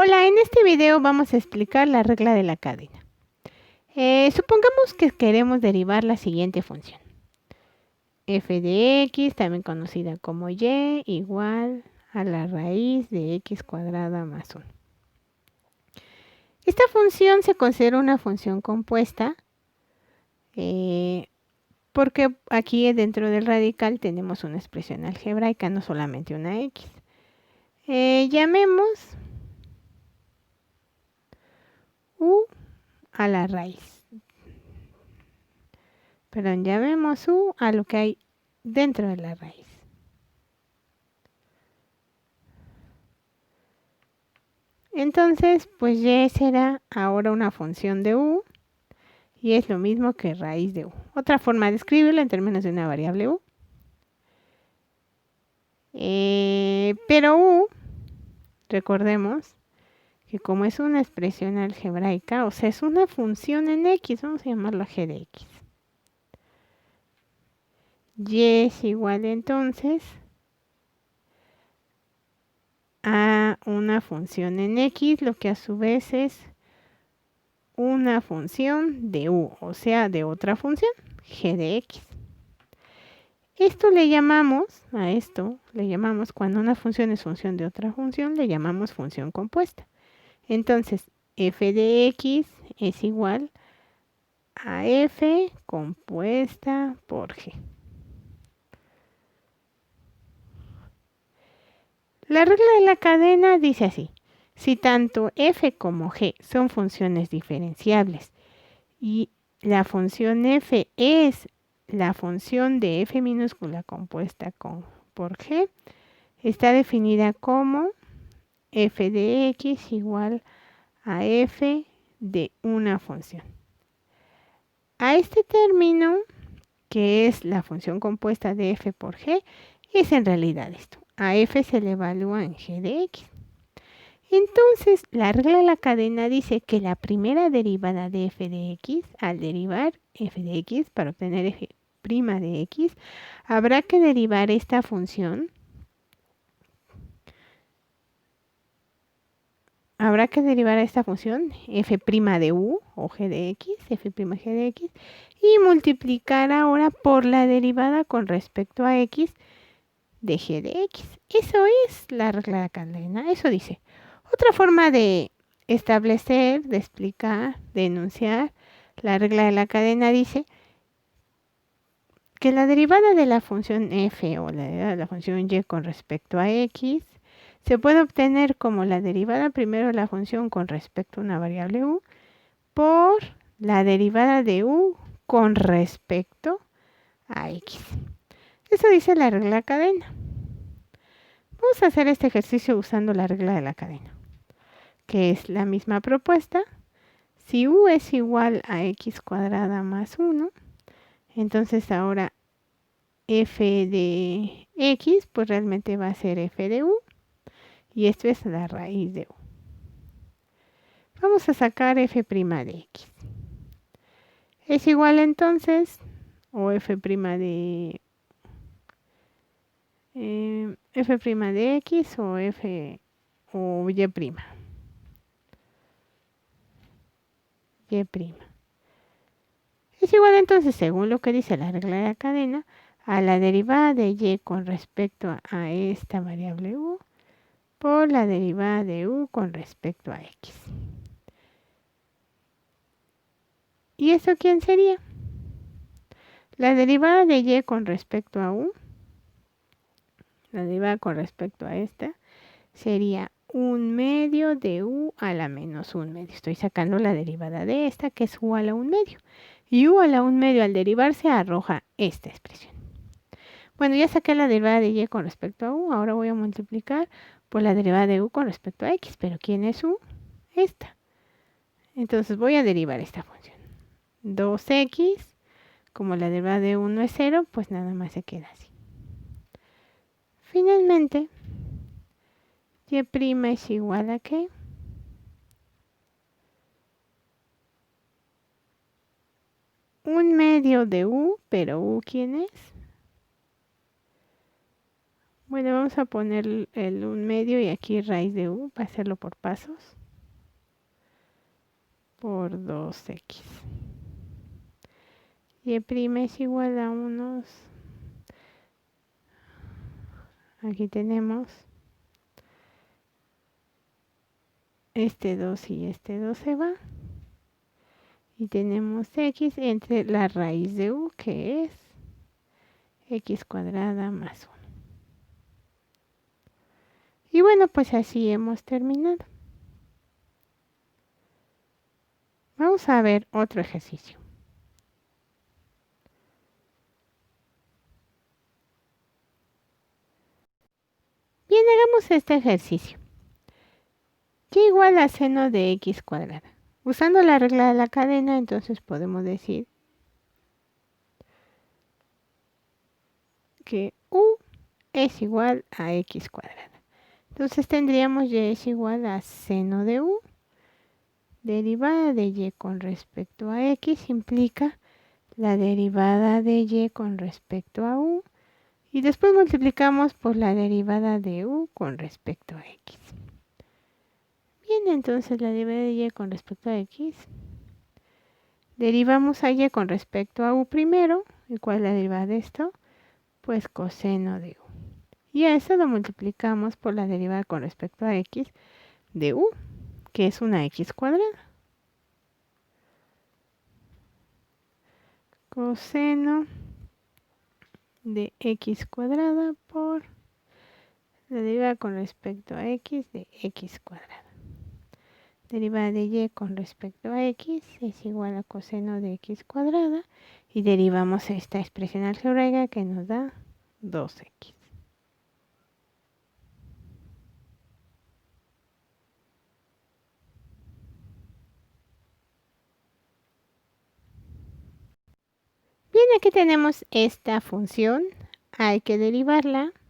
Hola, en este video vamos a explicar la regla de la cadena. Supongamos que queremos derivar la siguiente función. F de x, también conocida como y, igual a la raíz de x cuadrada más 1. Esta función se considera una función compuesta porque aquí dentro del radical tenemos una expresión algebraica, no solamente una x. Llamemos u a la raíz. Perdón, llamemos u a lo que hay dentro de la raíz. Entonces, pues y será ahora una función de u y es lo mismo que raíz de u. Otra forma de escribirlo en términos de una variable u. Pero u, recordemos que como es una expresión algebraica, o sea, es una función en x, vamos a llamarlo g de x. Y es igual entonces a una función en x, lo que a su vez es una función de u, o sea, de otra función, g de x. Esto le llamamos, cuando una función es función de otra función, le llamamos función compuesta. Entonces, f de x es igual a f compuesta por g. La regla de la cadena dice así: si tanto f como g son funciones diferenciables y la función f es la función de f minúscula compuesta por g, está definida como f de x igual a f de una función. A este término, que es la función compuesta de f por g, es en realidad esto. A f se le evalúa en g de x. Entonces, la regla de la cadena dice que la primera derivada de f de x, al derivar f de x para obtener f' de x, habrá que derivar esta función. Habrá que derivar esta función f' de u o g de x, f' g de x, y multiplicar ahora por la derivada con respecto a x de g de x. Eso es la regla de la cadena, eso dice. Otra forma de establecer, de explicar, de enunciar la regla de la cadena dice que la derivada de la función f o la derivada de la función y con respecto a x se puede obtener como la derivada primero de la función con respecto a una variable u por la derivada de u con respecto a x. Eso dice la regla de la cadena. Vamos a hacer este ejercicio usando la regla de la cadena, que es la misma propuesta. Si u es igual a x cuadrada más 1, entonces ahora f de x pues realmente va a ser f de u y esto es la raíz de u. Vamos a sacar f' de x. Es igual entonces, o f' de f' de x o f o y'. Y'. Es igual entonces, según lo que dice la regla de la cadena, a la derivada de y con respecto a esta variable u por la derivada de u con respecto a x. ¿Y eso quién sería? La derivada de y con respecto a u, la derivada con respecto a esta, sería 1/2 de u a la menos 1/2. Estoy sacando la derivada de esta, que es u a la 1/2. Y u a la 1/2 al derivarse arroja esta expresión. Bueno, ya saqué la derivada de y con respecto a u, ahora voy a multiplicar por la derivada de u con respecto a x, pero ¿quién es u? Esta. Entonces voy a derivar esta función. 2x, como la derivada de 1 es 0, pues nada más se queda así. Finalmente, y' es igual a ¿qué? 1/2 de u, pero u ¿quién es? Bueno, vamos a poner el 1/2 y aquí raíz de u para hacerlo por pasos. Por 2x. Y el' es igual a unos... Aquí tenemos este 2 y este 2 se va. Y tenemos x entre la raíz de u, que es x cuadrada más 1. Y bueno, pues así hemos terminado. Vamos a ver otro ejercicio. Bien, hagamos este ejercicio. ¿Qué igual a seno de x cuadrada? Usando la regla de la cadena, entonces podemos decir que u es igual a x cuadrada. Entonces tendríamos y es igual a seno de u. Derivada de y con respecto a x implica la derivada de y con respecto a u. Y después multiplicamos por la derivada de u con respecto a x. Bien, entonces la derivada de y con respecto a x. Derivamos a y con respecto a u primero. ¿Y cuál es la derivada de esto? Pues coseno de u. Y a eso lo multiplicamos por la derivada con respecto a x de u, que es una x cuadrada. Coseno de x cuadrada por la derivada con respecto a x de x cuadrada. Derivada de y con respecto a x es igual a coseno de x cuadrada. Y derivamos esta expresión algebraica que nos da 2x. Bien, aquí tenemos esta función. Hay que derivarla.